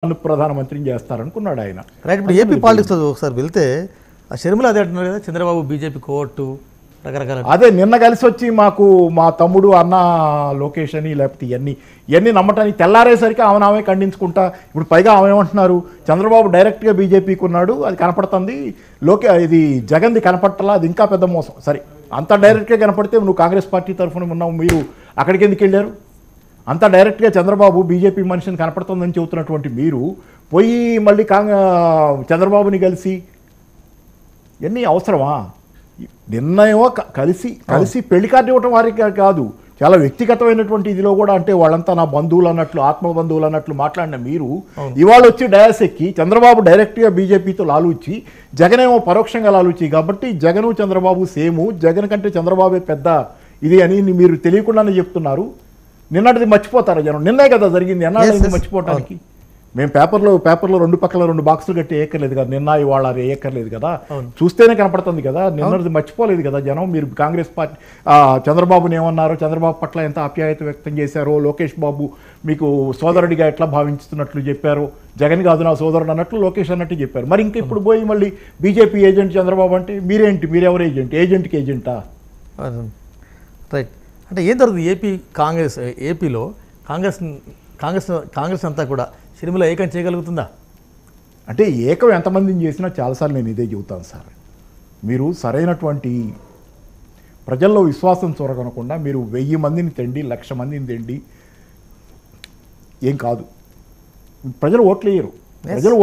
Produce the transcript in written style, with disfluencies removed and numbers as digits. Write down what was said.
ప్రధానమంత్రిని చేస్తారనుకున్నాడు ఆయన. రైట్. ఇప్పుడు ఏపీ పాలిటిక్స్లో ఒకసారి వెళ్తే ఆ షర్మిల అదే అంటున్నారు కదా, చంద్రబాబు బీజేపీ కోర్టు రకరకాల. అదే నిన్న కలిసి వచ్చి మాకు మా తమ్ముడు అన్న లోకేష్ అని లేకపోతే ఇవన్నీ నమ్మటానికి తెల్లారేసరికి ఆమె ఖండించుకుంటా. ఇప్పుడు పైగా ఆమె ఏమంటున్నారు, చంద్రబాబు డైరెక్ట్గా బీజేపీకి ఉన్నాడు, అది కనపడుతుంది, ఇది జగన్ది కనపట్టలా, అది ఇంకా పెద్ద మోసం. సరే, అంత డైరెక్ట్గా కనపడితే నువ్వు కాంగ్రెస్ పార్టీ తరఫున ఉన్నావు, మీరు అక్కడికి ఎందుకు వెళ్ళారు? అంత డైరెక్ట్గా చంద్రబాబు బీజేపీ మనిషిని కనపడుతుందని చెబుతున్నటువంటి మీరు పోయి మళ్ళీ చంద్రబాబుని కలిసి ఇవన్నీ అవసరమా? నిన్నయో కలిసి పెళ్లి కార్డు ఇవ్వటం వారికి కాదు, చాలా వ్యక్తిగతమైనటువంటి ఇదిలో కూడా, అంటే వాళ్ళంతా నా బంధువులు అన్నట్లు, ఆత్మ బంధువులు అన్నట్లు మాట్లాడిన మీరు ఇవాళ వచ్చి డయాస్ ఎక్కి చంద్రబాబు డైరెక్ట్గా బీజేపీతో లాలూచి, జగన్ ఏమో పరోక్షంగా లాలూచి, కాబట్టి జగను చంద్రబాబు సేము, జగన్ కంటే చంద్రబాబే పెద్ద ఇది అని మీరు తెలియకుండానే చెప్తున్నారు. నిన్నటిది మర్చిపోతారా జనం? నిన్నే కదా జరిగింది, ఎన్నాళ్ళైంది మర్చిపోవటానికి? మేము పేపర్లో రెండు పక్కల 2 బాక్సులు కట్టి వేయక్కర్లేదు కదా, నిన్న ఇవాళ వేయక్కర్లేదు కదా, చూస్తేనే కనపడుతుంది కదా. నిన్నది మర్చిపోలేదు కదా జనం. మీరు కాంగ్రెస్ పార్టీ చంద్రబాబుని ఏమన్నారో, చంద్రబాబు పట్ల ఎంత ఆప్యాయత వ్యక్తం చేశారో, లోకేష్ బాబు మీకు సోదరుడిగా ఎట్లా భావించుతున్నట్లు చెప్పారు, జగన్ కాదు నా సోదరుడు అన్నట్లు లోకేష్ అన్నట్టు చెప్పారు. మరి ఇంకా ఇప్పుడు పోయి మళ్ళీ బీజేపీ ఏజెంట్ చంద్రబాబు అంటే మీరెవరు ఏజెంట్? ఏజెంట్కి ఏజెంటా? రైట్. అంటే ఏం జరుగుతుంది ఏపీలో కాంగ్రెస్ అంతా కూడా షర్మిల ఏకం చేయగలుగుతుందా? అంటే ఏకం ఎంతమందిని చేసినా చాలాసార్లు నేను ఇదే చెబుతాను సార్, మీరు సరైనటువంటి ప్రజల్లో విశ్వాసం చూరగనకుండా మీరు 1000 మందిని తెండి, 1,00,000 మందిని తెండి ఏం కాదు, ప్రజలు ఓట్లు వేయరు. ప్రజలు